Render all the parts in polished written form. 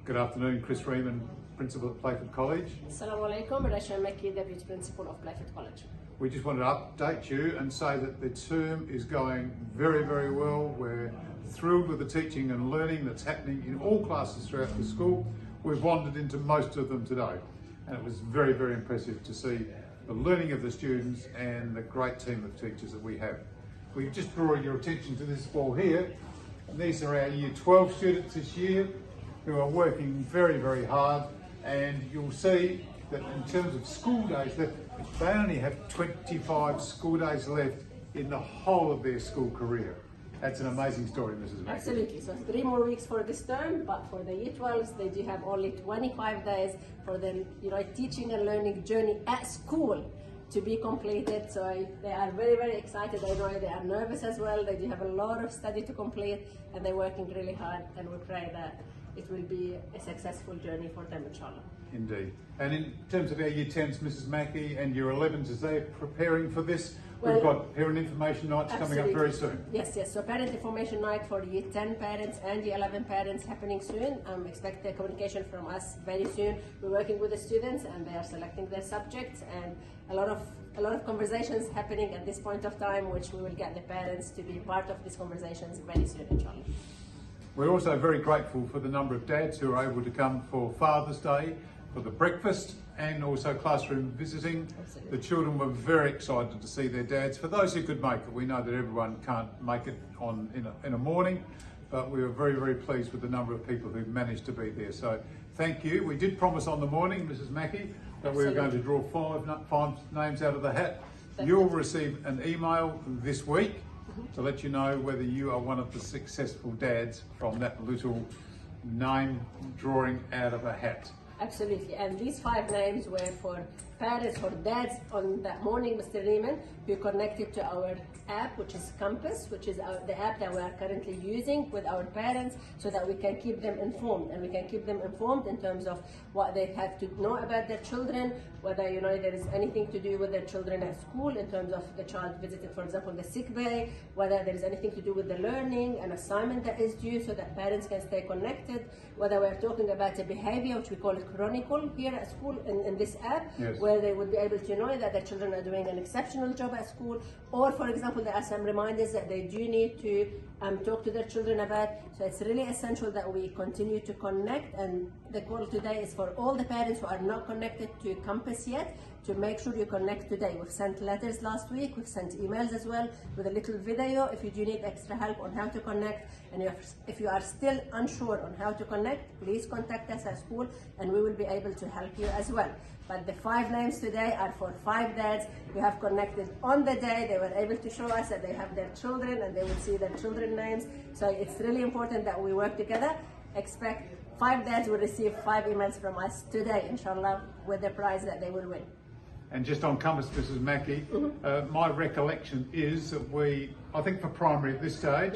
Good afternoon, Chris Reeman, Principal at Playford College. Assalamu alaikum, Rasha Mekki, Deputy Principal of Playford College. We just wanted to update you and say that the term is going very, very well. We're thrilled with the teaching and learning that's happening in all classes throughout the school. We've wandered into most of them today, and it was very, very impressive to see the learning of the students and the great team of teachers that we have. We just draw your attention to this wall here, and these are our Year 12 students this year who are working very, very hard, and you'll see that in terms of school days left, they only have 25 school days left in the whole of their school career. That's an amazing story, Mrs. Mackey. Absolutely. So 3 more weeks for this term, but for the Year 12s, they do have only 25 days for the teaching and learning journey at school to be completed. So they are very, very excited. I know they are nervous as well. They do have a lot of study to complete, and they're working really hard, and we pray that it will be a successful journey for them, inshallah. Indeed. And in terms of our Year 10s, Mrs. Mackey, and Year 11s, as they're preparing for this, we've got parent information nights coming up very soon. Yes. So parent information night for Year 10 parents and Year 11 parents happening soon. Expect the communication from us very soon. We're working with the students, and they are selecting their subjects, and a lot of conversations happening at this point of time, which we will get the parents to be part of these conversations very soon, inshallah. We're also very grateful for the number of dads who are able to come for Father's Day, for the breakfast, and also classroom visiting. Absolutely. The children were very excited to see their dads. For those who could make it, we know that everyone can't make it in a morning, but we were very, very pleased with the number of people who managed to be there. So thank you. We did promise on the morning, Mrs. Mackey, that we were going to draw five names out of the hat. You'll receive an email this week to let you know whether you are one of the successful dads from that little name drawing out of a hat. Absolutely, and these 5 names were for parents, for dads on that morning, Mr. Reeman, who connected to our app, which is Compass, which is the app that we are currently using with our parents, so that we can keep them informed, and we can keep them informed in terms of what they have to know about their children, whether there is anything to do with their children at school in terms of the child visiting, for example, the sick bay, whether there is anything to do with the learning, an assignment that is due, so that parents can stay connected, whether we're talking about a behavior, which we call Chronicle here at school in this app, yes, where they would be able to know that their children are doing an exceptional job at school, or for example, there are some reminders that they do need to talk to their children about. So it's really essential that we continue to connect, and the call today is for all the parents who are not connected to Compass yet, to make sure you connect today. We've sent letters last week, we've sent emails as well with a little video if you do need extra help on how to connect, and if you are still unsure on how to connect, please contact us at school and we will be able to help you as well. But the 5 names today are for 5 dads who have connected on the day. They were able to show us that they have their children, and they would see their children's names. So it's really important that we work together. Expect 5 dads will receive 5 emails from us today, inshallah, with the prize that they will win. And just on Compass, Mrs. Mackey, my recollection is that I think for primary at this stage,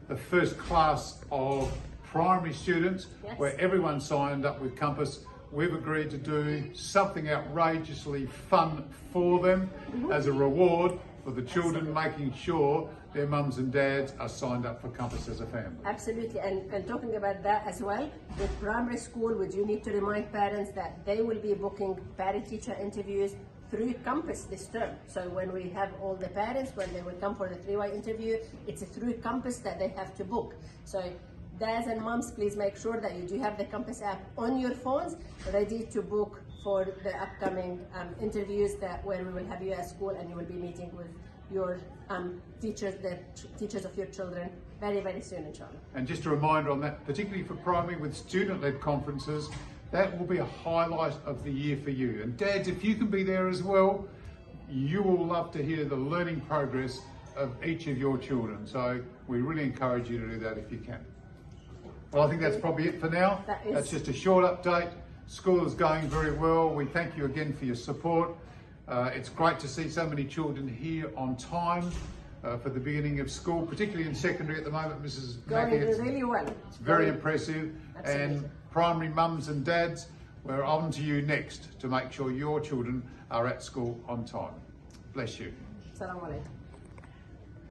the first class of primary students, where everyone signed up with Compass, we've agreed to do something outrageously fun for them as a reward for the children, making sure their mums and dads are signed up for Compass as a family. Absolutely, and talking about that as well, with primary school, we do need to remind parents that they will be booking parent-teacher interviews through Compass this term. So when we have all the parents, when they will come for the 3-way interview, it's through Compass that they have to book. So dads and moms, please make sure that you do have the Compass app on your phones, ready to book for the upcoming interviews where we will have you at school, and you will be meeting with your teachers, the teachers of your children, very, very soon, inshallah. And just a reminder on that, particularly for primary with student-led conferences, that will be a highlight of the year for you. And dads, if you can be there as well, you will love to hear the learning progress of each of your children. So we really encourage you to do that if you can. Well, I think that's probably it for now. That's just a short update. School is going very well. We thank you again for your support. It's great to see so many children here on time for the beginning of school, particularly in secondary at the moment, Mrs. Mackey. Going really well. It's very impressive. Absolutely. And primary mums and dads, we're on to you next to make sure your children are at school on time. Bless you. Assalamu alaikum.